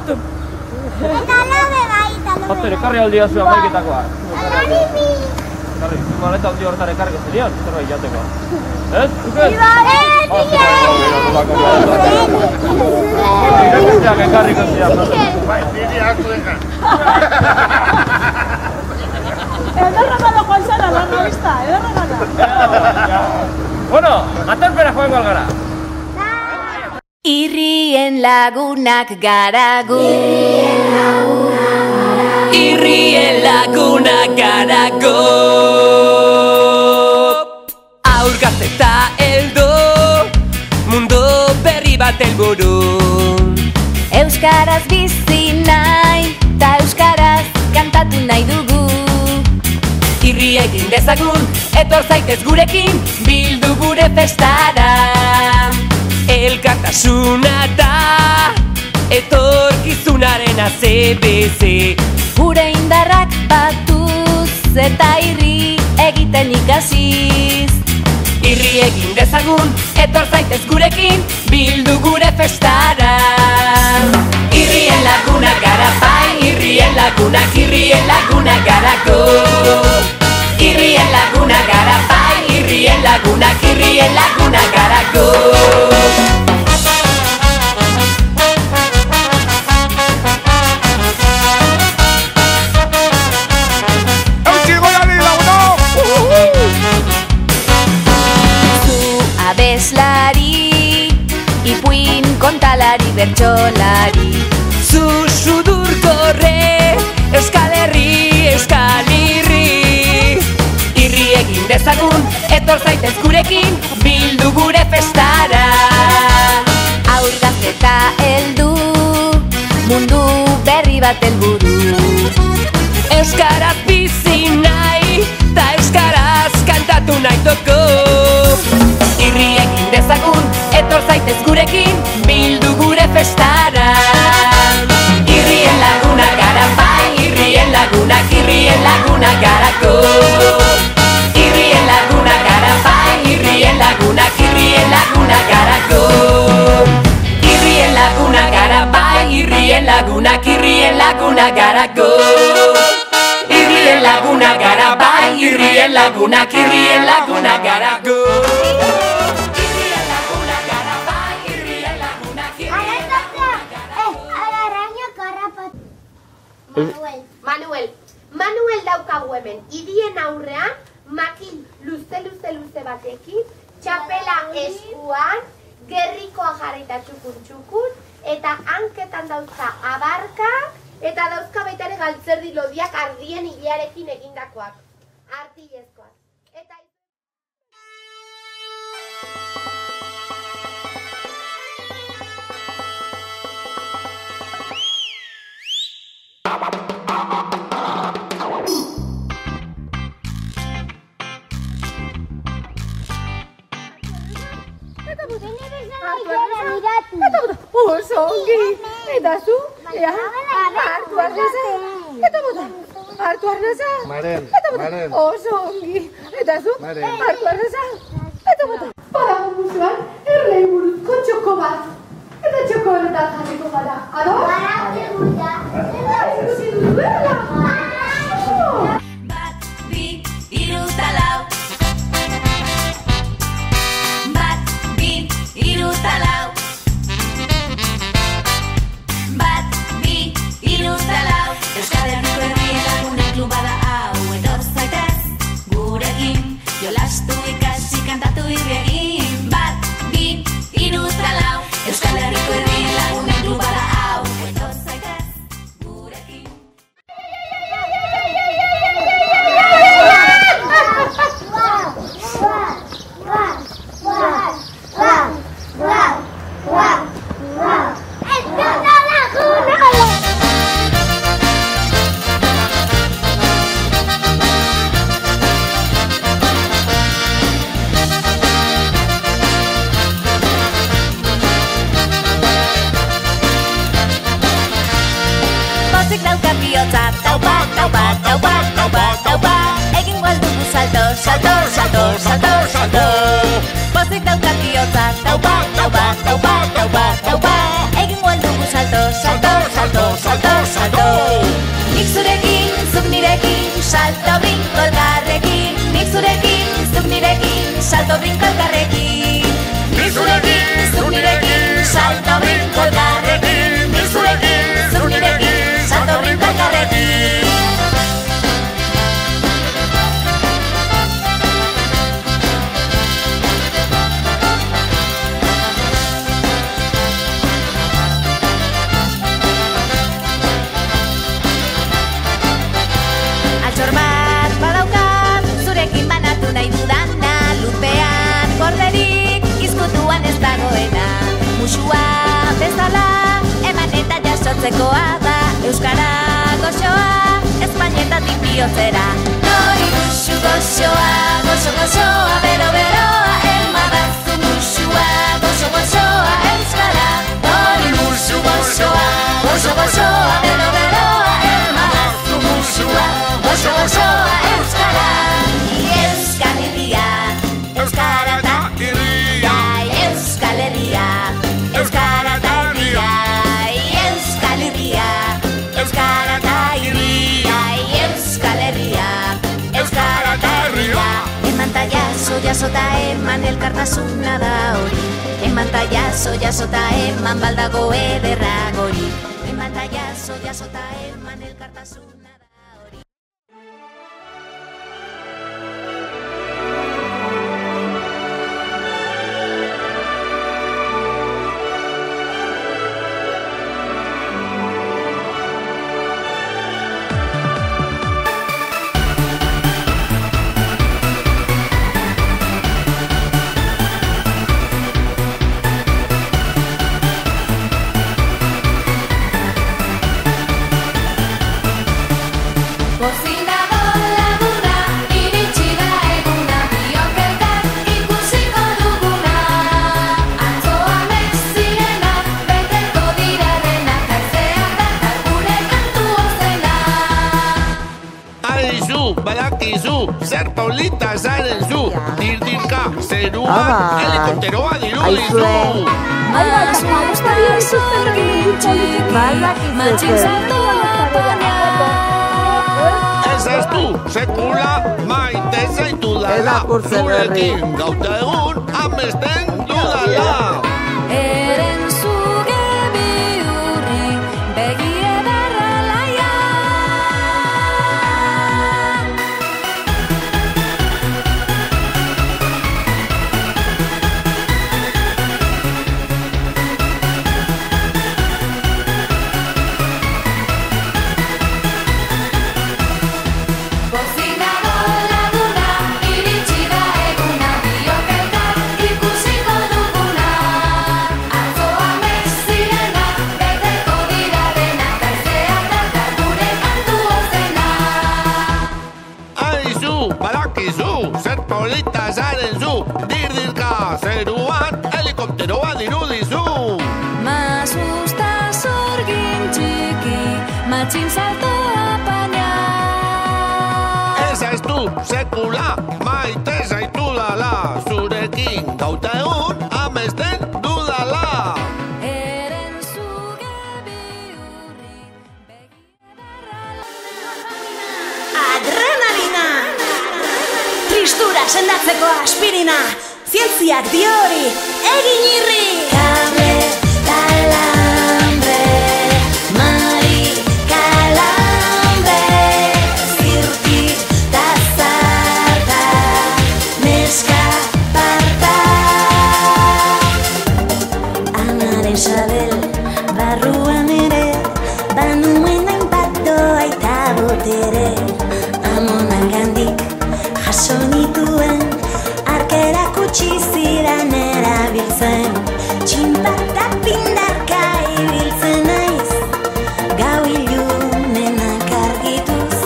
Eta lobe bai, eta lobe. Pastor, ekarri aldia zuen maiketakoa. Alaribi. Ekarri, maleta aldi horretan ekarri zerian, zerbait jateko. Ez? Uken? Irakasleak ekarriko zian. Bai, niri hartu dekan. Ederregala joan zara, lan nabizta, ederregala. Bueno, aterpera joango algara. Irrien lagunak garagu. Irrien lagunak garago. Aur gazte eta heldu, mundu berri bat helburu. Euskaraz bizi nahi, ta euskaraz kantatu nahi dugu. Irri egin dezagun, etor zaitez gurekin, bildu gure festara. Elkartasuna da, etorkizunaren ACBC. Gure indarrak batuz eta irri egiten ikasiz. Irri egin dezagun, etor zaitez gurekin, bildu gure festara. Irrien lagunak gara bai, irrien lagunak garako. Irrien lagunak gara bai, irrien lagunak garako. Abeslari, ipuin kontalari bertsolari. Sudur korre, Euskal Herri, Euskal Irri. Irri egin dezagun, etor zaitez gurekin, bildu gure festara. Aur gazte eta heldu, mundu berri bat helburu. Euskaraz bizi nahi, ta euskaraz kantatu nahi dugu. Irri egin dezagun, etor zaitez gurekin, bildu gure festara. Irrien lagunak gara bai, irrien lagunak garako. Irrien lagunak gara bai, irrien lagunak garako. Irrien lagunak gara bai, irrien lagunak garako. Irrien lagunak gara bai, irrien lagunak garako. Manuel daukagu hemen, idien aurrean, makin luze batekin, txapela eskuan, gerrikoa jarrita txukun, eta hanketan dauzka abarkak, eta dauzka baita ere galtzerdi lodiak ardien hilearekin egindakoak, artilezkoak. Eta Oso ongi, eta zu, hartu arneza, eta bota, hartu arneza, oso ongi, eta zu, hartu arneza, eta bota. badago musuan, erlei buruzko txoko bat, eta txoko horretan jarriko gara, ado? Ikusi duzuela! Bat, bi, hiru eta lau. Bat, bi, hiru eta lau. Bat, bi, hiru eta lau. Euskal Herriko herrien lagunen kluba da hau. Etor zaitez gurekin, jolastu ikasi kantatu irri egin. Bat, bi, hiru eta lau. Euskal Herriko herrien lagunen kluba da hau. Etor zaitez gurekin. Pozik dauka bihotza, taupa. Egin gualdugu salto. Pozik dauka bihotza, taupa. Egin gualdugu salto. salto brinco elkarrekin. Ni zurekin, zu nirekin, salto brinco elkarrekin. ni zurekin, Zu nirekin, salto brinco elkarrekin. Altxor bat badaukat, zurekin banatu nahi dudana, lupean gorderik, izkutuan ez dagoena. Musua bezala, eman eta jasotzekoa da, euskara goxoa, espainetatik bihotzera. Nori musu goxoa, goxo goxoa, bero beroa, emadazu musua, goxo goxoa, euskara. Nori musu goxoa, goxo goxoa, bero beroa, emadazu musua, goxo goxoa, euskara. Euskal Herria, euskara eta irria, Euskal Herria, euskara eta irria. Euskal Herria, euskara eta irria. Euskal Herria, euskara eta irria. Eman ta jaso, jasota eman elkartasuna da hori. Eman ta jaso, jasota eman baldago ederra gori. Eman ta jaso, jasota eman elkartasuna da hori. Kozinador laburra, iritsi da eguna, biok elkar ikusiko duguna. Atzo amek zirenak, beteko dira denak, haizeak dakar gure kantu ozena. Aizu, badakizu, zer polita zaren zu, dirdirka, zeruan, helikopteroa dirudizu. Masusta zorgin txiki, matxin saltoa baina. Ezaztu, sekula, maite zaitudala, zurekin gauta egun, amesten dudala. Eren zuge bihurri, begi edarra laia. Kozinador laguna, iritsi da eguna, biok elkar ikusiko duguna. Atzo amek zirenak, beteko dira denak, haizeak dakar gure kantu ozena. Aizu, badakizu, zer polita zaren zu, dirdirka, zeruan, helikopteroa dirudizu. Masusta zorgin txiki, matxin saltoa baina. Ezaztu, sekula, maite zaitudala, zurekin gauta egun, amesten dudala. Eren zuge bihurri, begi edarra Adrenalina! Tristura sendatzeko aspirina, zientziak dio hori, egin irri! Kable, talambre, mari, kalambre, zirki, tazarta, neska, parta. Amare Isabel, barruan ere, banuen hainbat doa eta botere. Amonan gandik, jaso nituen, arkerak utzi zidan erabiltzen. Txinpata pindarka ibiltzen naiz, gau ilunenak argituz.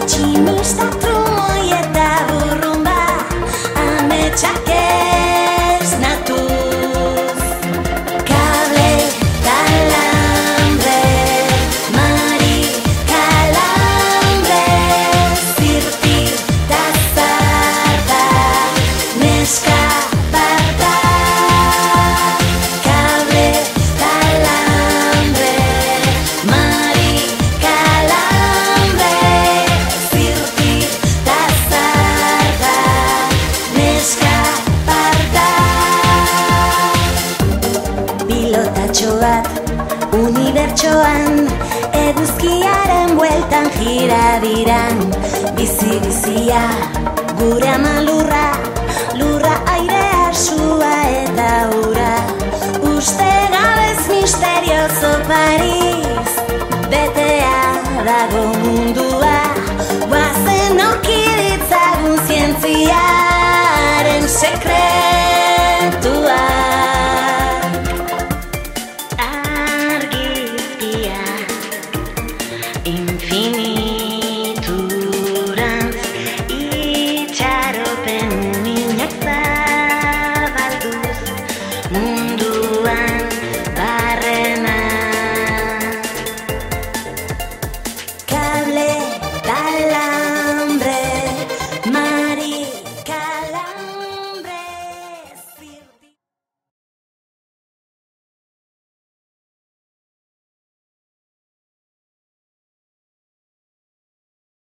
Tximista trumoi eta burrumba, ametsak esnatuz. Kable, talambre, kotakotxo bat unibertsoan, eguzkiaren bueltan jira diran. Bizi-bizia, gure amalurra, lurra airea, sua eta ura. Uste gabez misterioso Paris, betea dago mundu